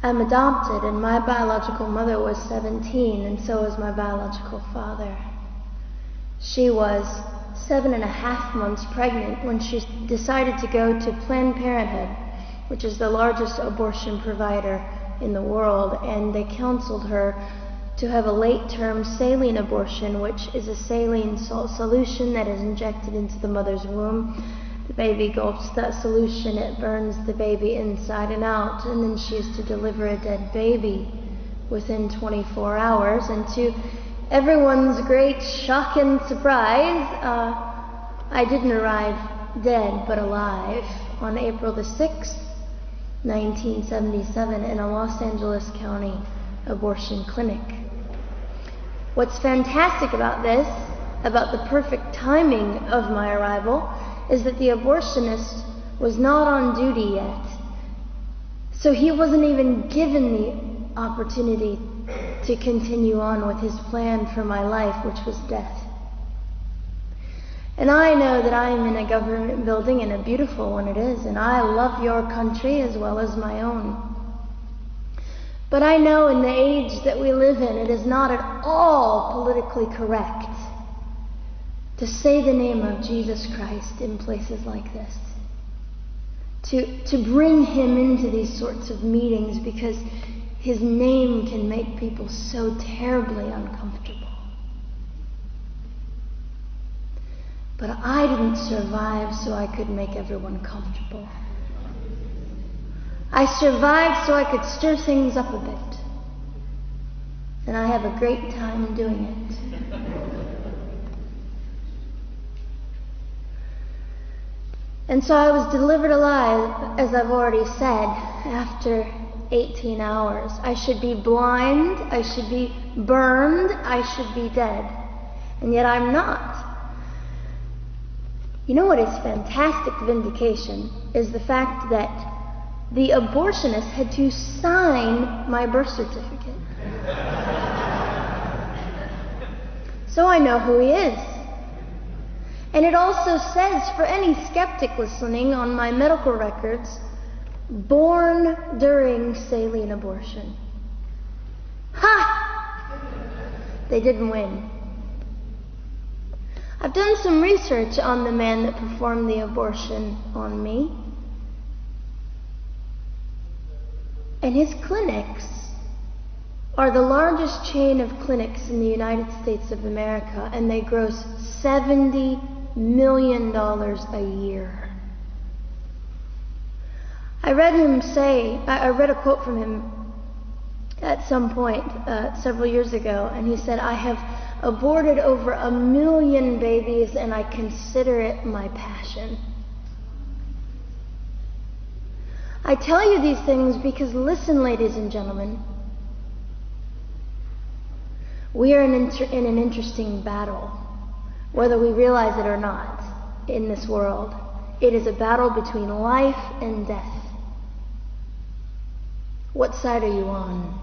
I'm adopted, and my biological mother was 17, and so was my biological father. She was 7.5 months pregnant when she decided to go to Planned Parenthood, which is the largest abortion provider in the world, and they counseled her to have a late-term saline abortion, which is a saline salt solution that is injected into the mother's womb. The baby gulps that solution, it burns the baby inside and out, and then she is to deliver a dead baby within 24 hours. And to everyone's great shock and surprise, I didn't arrive dead but alive on April the 6th, 1977 in a Los Angeles County abortion clinic. What's fantastic about this, about the perfect timing of my arrival, is that the abortionist was not on duty yet. So he wasn't even given the opportunity to continue on with his plan for my life, which was death. And I know that I am in a government building, and a beautiful one it is, and I love your country as well as my own. But I know in the age that we live in, it is not at all politically correct to say the name of Jesus Christ in places like this. To bring him into these sorts of meetings, because his name can make people so terribly uncomfortable. But I didn't survive so I could make everyone comfortable. I survived so I could stir things up a bit. And I have a great time doing it. And so I was delivered alive, as I've already said, after 18 hours. I should be blind, I should be burned, I should be dead. And yet I'm not. You know what is fantastic vindication is the fact that the abortionist had to sign my birth certificate. So I know who he is. And it also says, for any skeptic listening, on my medical records, born during saline abortion. Ha! They didn't win. I've done some research on the man that performed the abortion on me. And his clinics are the largest chain of clinics in the United States of America, and they gross $70 million a year. I read a quote from him at some point several years ago, and he said, "I have aborted over 1 million babies, and I consider it my passion." I tell you these things because, listen, ladies and gentlemen, we are in an interesting battle, whether we realize it or not, in this world. It is a battle between life and death. What side are you on?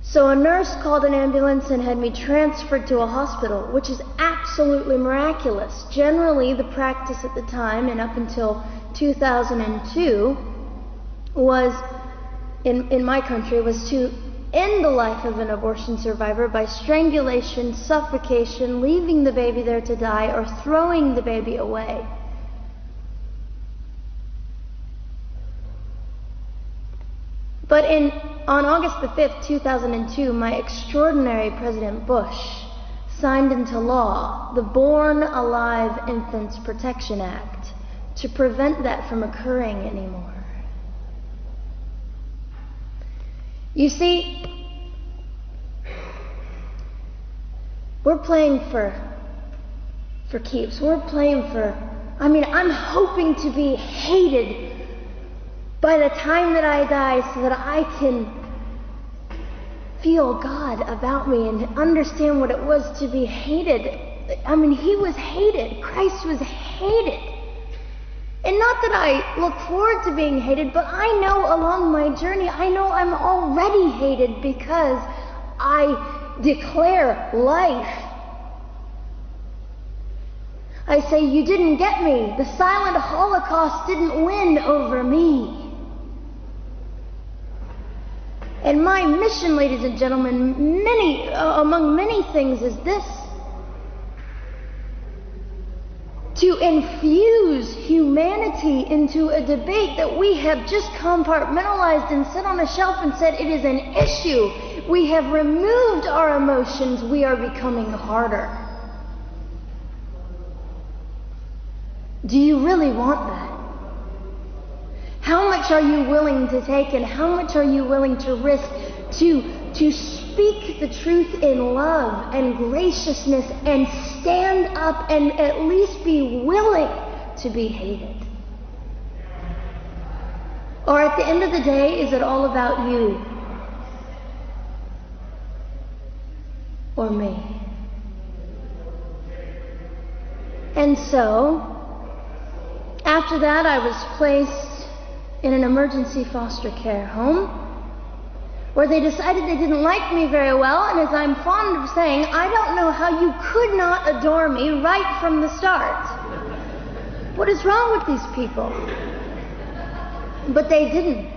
So a nurse called an ambulance and had me transferred to a hospital, which is absolutely miraculous. Generally, the practice at the time, and up until 2002, was, in my country, was to end the life of an abortion survivor by strangulation, suffocation, leaving the baby there to die, or throwing the baby away. But on August the 5th, 2002, my extraordinary President Bush signed into law the Born Alive Infants Protection Act to prevent that from occurring anymore. You see, we're playing for keeps. We're playing I'm hoping to be hated by the time that I die so that I can feel God about me and understand what it was to be hated. He was hated. Christ was hated. And not that I look forward to being hated, but I know along my journey, I know I'm already hated because I declare life. I say, you didn't get me. The silent Holocaust didn't win over me. And my mission, ladies and gentlemen, among many things, is this: to infuse humanity into a debate that we have just compartmentalized and set on a shelf and said it is an issue. We have removed our emotions. We are becoming harder. Do you really want that? How much are you willing to take, and how much are you willing to risk to speak the truth in love and graciousness and stand up and at least be willing to be hated? Or at the end of the day, is it all about you or me? And so, after that, I was placed in an emergency foster care home, where they decided they didn't like me very well, and as I'm fond of saying, I don't know how you could not adore me right from the start. What is wrong with these people? But they didn't.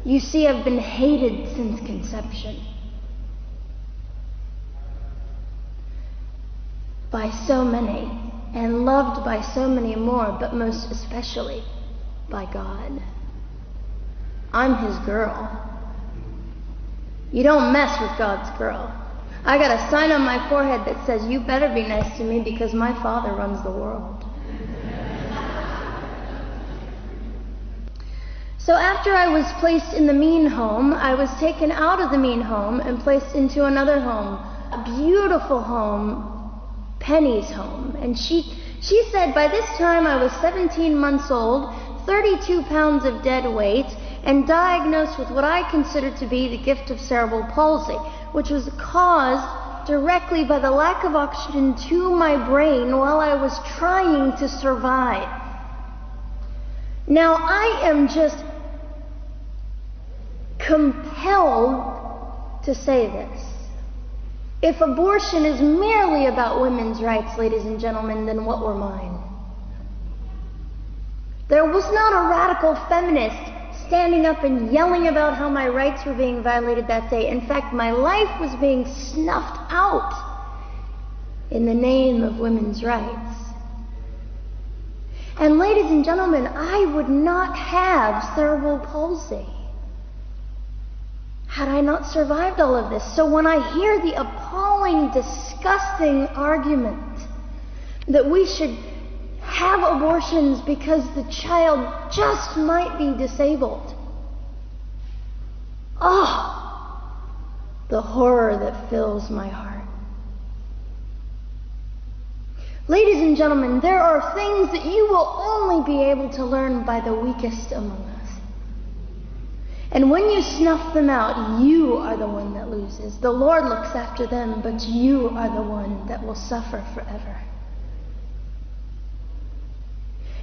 You see, I've been hated since conception by so many, and loved by so many more, but most especially by God. I'm his girl. You don't mess with God's girl. I got a sign on my forehead that says, you better be nice to me because my Father runs the world. So after I was placed in the mean home, I was taken out of the mean home and placed into another home, a beautiful home, Penny's home. And she said by this time I was 17 months old, 32 pounds of dead weight, and diagnosed with what I considered to be the gift of cerebral palsy, which was caused directly by the lack of oxygen to my brain while I was trying to survive. Now I am just compelled to say this. If abortion is merely about women's rights, ladies and gentlemen, then what were mine? There was not a radical feminist standing up and yelling about how my rights were being violated that day. In fact, my life was being snuffed out in the name of women's rights. And ladies and gentlemen, I would not have cerebral palsy had I not survived all of this. So when I hear the appalling, disgusting argument that we should have abortions because the child just might be disabled, the horror that fills my heart. Ladies and gentlemen, there are things that you will only be able to learn by the weakest among us. And when you snuff them out, you are the one that loses. The Lord looks after them, but you are the one that will suffer forever.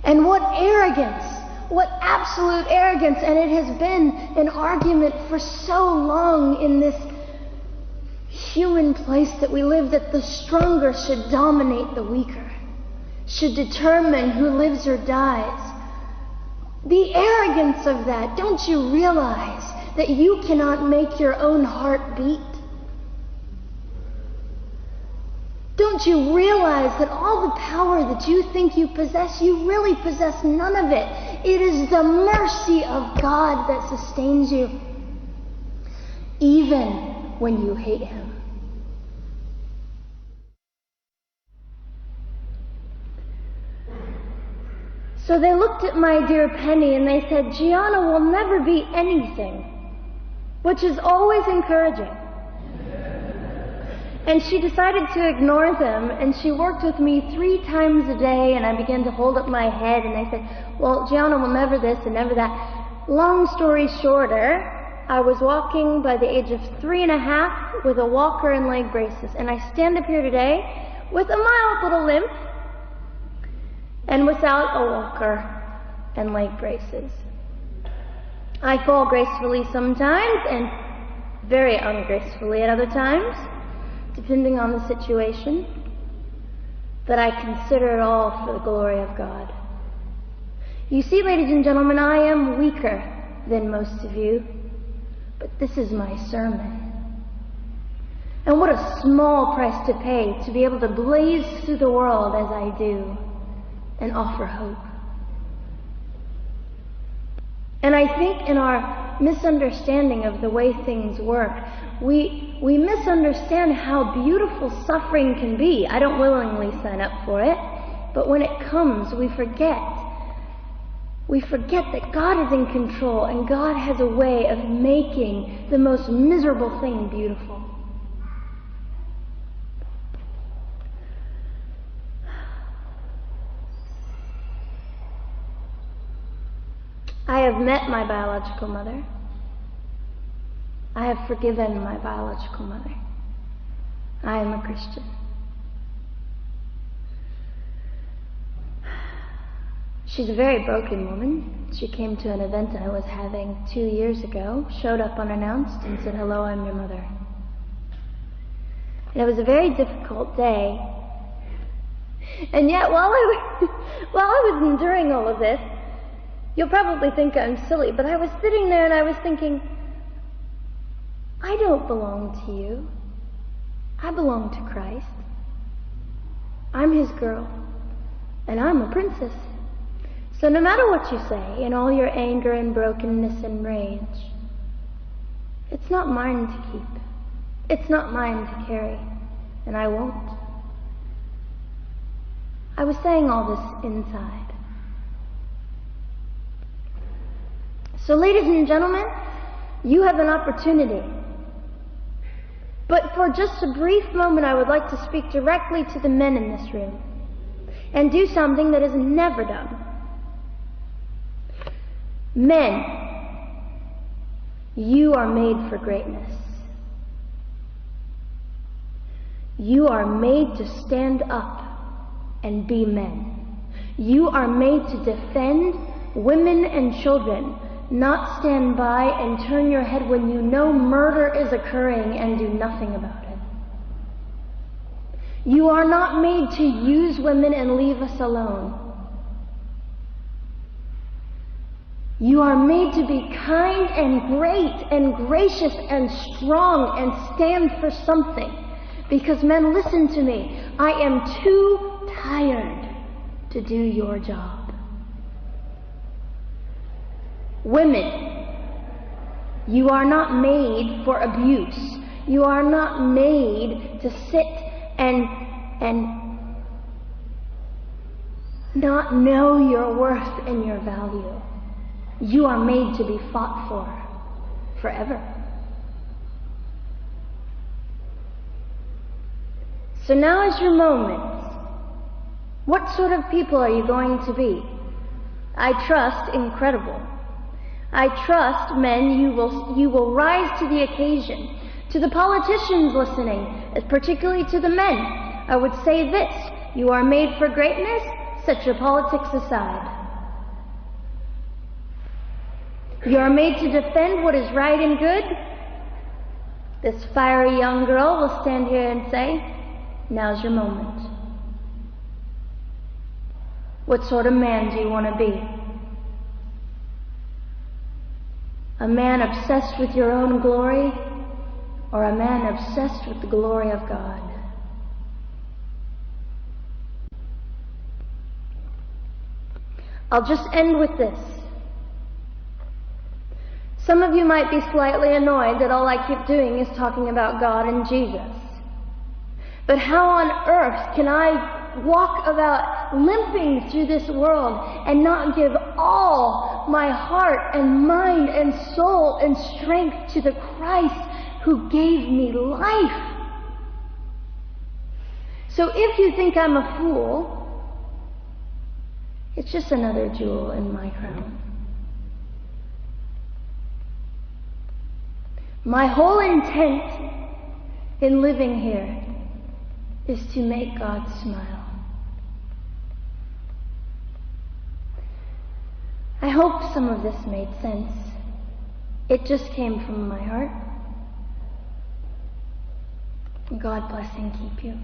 And what arrogance, what absolute arrogance, and it has been an argument for so long in this human place that we live, that the stronger should dominate the weaker, should determine who lives or dies. The arrogance of that. Don't you realize that you cannot make your own heart beat? Don't you realize that all the power that you think you possess, you really possess none of it? It is the mercy of God that sustains you, even when you hate him. So they looked at my dear Penny and they said, Gianna will never be anything, which is always encouraging. And she decided to ignore them, and she worked with me 3 times a day, and I began to hold up my head, and they said, well, Gianna will never this and never that. Long story shorter, I was walking by the age of 3.5 with a walker and leg braces, and I stand up here today with a mild little limp, and without a walker and leg braces. I fall gracefully sometimes and very ungracefully at other times, depending on the situation. that I consider it all for the glory of God. You see, ladies and gentlemen, I am weaker than most of you, but this is my sermon. And what a small price to pay to be able to blaze through the world as I do and offer hope. And I think in our misunderstanding of the way things work, we misunderstand how beautiful suffering can be. I don't willingly sign up for it, but when it comes, we forget. We forget that God is in control and God has a way of making the most miserable thing beautiful. I have met my biological mother. I have forgiven my biological mother. I am a Christian. She's a very broken woman. She came to an event I was having 2 years ago, showed up unannounced, and said, "Hello, I'm your mother." And it was a very difficult day. And yet, while I was enduring all of this, you'll probably think I'm silly, but I was sitting there and I was thinking, I don't belong to you. I belong to Christ. I'm his girl, and I'm a princess. So no matter what you say, in all your anger and brokenness and rage, it's not mine to keep. It's not mine to carry, and I won't. I was saying all this inside. So ladies and gentlemen, you have an opportunity. But for just a brief moment, I would like to speak directly to the men in this room and do something that is never done. Men, you are made for greatness. You are made to stand up and be men. You are made to defend women and children, not stand by and turn your head when you know murder is occurring and do nothing about it. You are not made to use women and leave us alone. You are made to be kind and great and gracious and strong and stand for something. Because men, listen to me. I am too tired to do your job. Women, you are not made for abuse. You are not made to sit and not know your worth and your value. You are made to be fought for forever. So now is your moment. What sort of people are you going to be? I trust incredible. I trust, men, you will rise to the occasion. To the politicians listening, particularly to the men, I would say this: you are made for greatness. Set your politics aside. You are made to defend what is right and good. This fiery young girl will stand here and say, now's your moment. What sort of man do you want to be? A man obsessed with your own glory, or a man obsessed with the glory of God? I'll just end with this. Some of you might be slightly annoyed that all I keep doing is talking about God and Jesus. But how on earth can I walk about limping through this world and not give all my heart and mind and soul and strength to the Christ who gave me life? So if you think I'm a fool, it's just another jewel in my crown. My whole intent in living here is to make God smile. I hope some of this made sense. It just came from my heart. God bless and keep you.